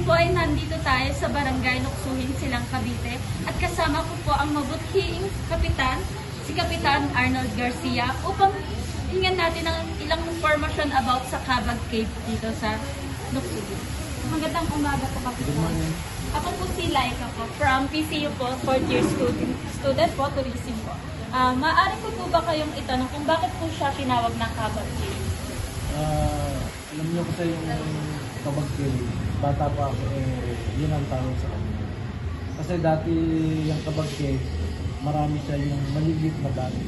po ay nandito tayo sa Barangay Luksuhin, Silang Cavite at kasama ko po ang mabuthiing kapitan, si Kapitan Arnold Garcia upang hingan natin ng ilang information about sa Cabag Cave dito sa Luksuhin. Magandang umaga po, Kapitan. Ako po si Laika po, from PCU po, 4th year student po, tourism po. Maaari po ba kayong itanong kung bakit po siya tinawag na Cabag Cave? Alam niyo kasi yung Cabag Cave, bata pa ako, yun ang tawag sa kanya. Kasi dati yung Cabag Cave, marami siya yung maliliit na dati.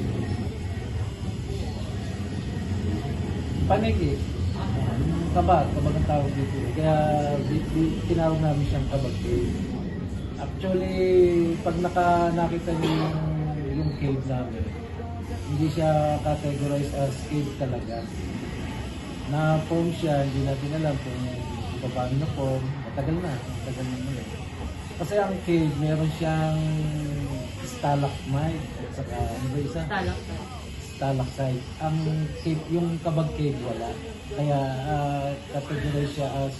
Paniki, kabag ang tawag dito. Kaya tinawag namin siyang Cabag Cave. Actually, pag nakita niyo yung cave namin, hindi siya categorized as cave talaga. Na-form siya, hindi natin alam kung paano na-form. Matagal na muna. Kasi ang cave, meron siyang stalagmite at saka ano ba isa? Stalactite. Ang cave, yung Cabag Cave wala. Kaya categorize siya as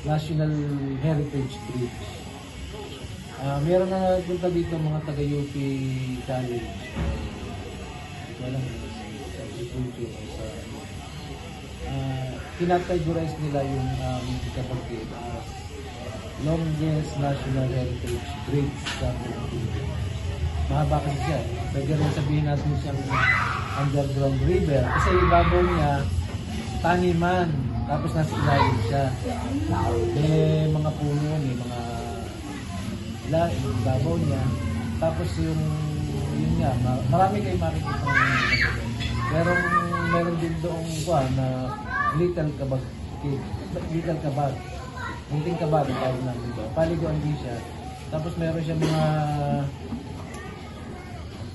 National Heritage Bridge. Meron na punta dito mga taga-UP College. Hindi ko alam sa UP o sa kinategorize nila yung Cabag Cave as longest national heritage bridge sa Philippines. Mahaba kasi siya. Pwede rin sabihin natin siyang underground river kasi yung babaw niya taniman, tapos nasa ilalim siya. Mga puno yun, mga yung babaw niya. Tapos yun nga, marami kayo makikita pero meron din doong na Little Cabag Cave. Little Cabag. Munting Cabag ang tawag namin doon. Paliguan din siya. Tapos meron siya mga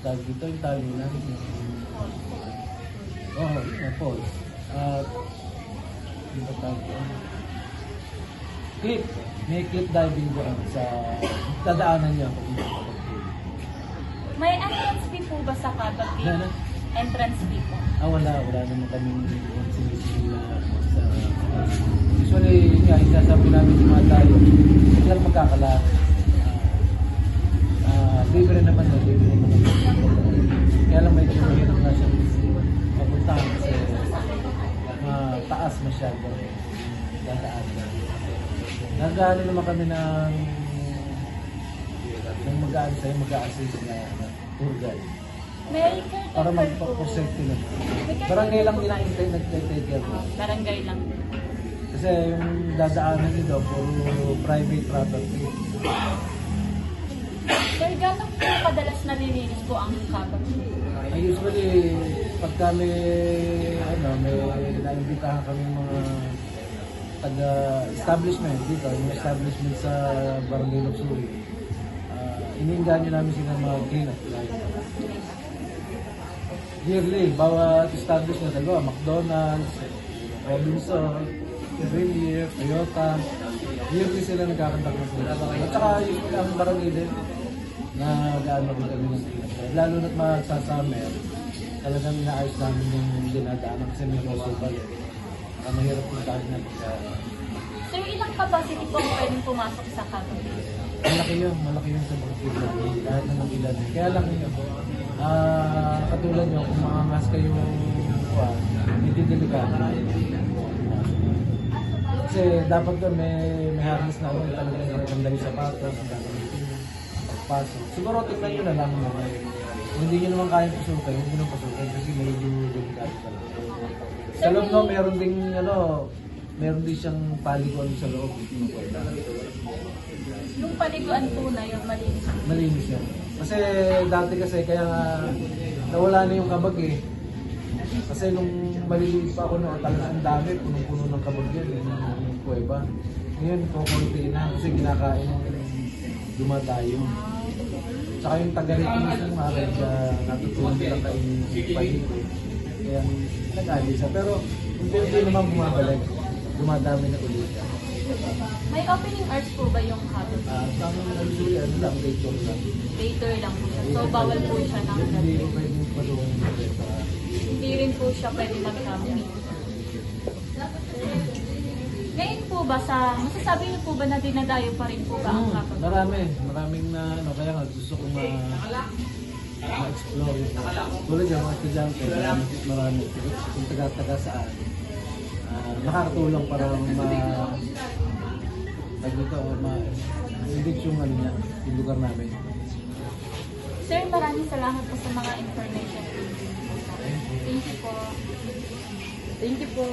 tawag dito yung tali namin. Falls. Dito tawag doon. Cliff. May cliff diving doon sa dadaanan niya kung dito Cabag Cave. May entrance fee po ba sa Cabag Cave? Entrance fee po. Wala naman kami sinisigil na sa usually, yun nga, isasabi namin yung mga tayo, hindi lang magkakala. Libre naman na, kaya lang medyo mahirap na siyang papuntahan kasi taas masyado dadaan. Nag-ano naman kami ng mag-a-assist na tour guide. May Para caretaker po. mag-protect nila. Barangay lang nila nag-take care mo. Barangay lang. Kasi yung dadaanan nito, puro private property. Sir, gano'n po kadalas nalilinis po ang Cabag Cave? Usually, pagka may naimbitahan kami mga taga-establishment dito, yung establishment sa Barangay Luksuhin, iniinganyo namin sila mga clean-up. Yearly, bawat establishment, McDonald's, Robinson, Villiers, Toyota, yearly sila nagkakantak ng sila. At saka yung ang barangay din na gaano rin kami ng clean-up. Lalo na't magsasummer, talagang inaayos namin yung dinadaanan kasi may rosebal. Mahirap kung dahil na Sir, ilang capacity po pwedeng pumasok sa Cabag Cave? Malaki yung sa mga namin, kahit naman ilan. Kaya lang yun, katulad nyo, kung makangas kayo hindi delikado. Kasi dapat doon may harness na ako, talagang maganda yung sapatos, pagpasok. Siguro tingnan nyo na lang naman. Kung hindi nyo naman kayang pasukan, hindi nyo pasukan kasi medyo delikado talaga. Sa loob no, meron din siyang paliguan sa loob. Yung paliguan po na yung malinis. Malinis yan. Kasi dati kaya nawala na yung kabag eh. Kasi nung maliliit pa ako noon, talagang ang dami, punong-puno ng kabag yan, yung kuweba. Ngayon, kukunti na kasi kinakain ng dumadayo. Tsaka yung taga-rito mismo kaya natutulong nilang kainin yung palito. Kaya nag-alisa. Pero hindi naman bumabalik, dumadami na ulit. May opening hours po ba yung Cabag Cave? Sa amin lang, later lang. Later lang po siya. So, bawal po siya ng Hindi gabi. ko pwedeng palungan sa Hindi rin po siya pwede mag-camping. Ngayon po ba masasabi niyo po ba na dinadayo pa rin po ba ang kapag? Maraming na ano, kaya nga gusto kong ma-explore ito. Tulad yung mga estudyante, marami kung taga-taga saan. Nakakatulong para ma-engage yung ano niya, yung lugar namin. Sir, maraming salamat po sa mga information. Thank you po. Thank you po.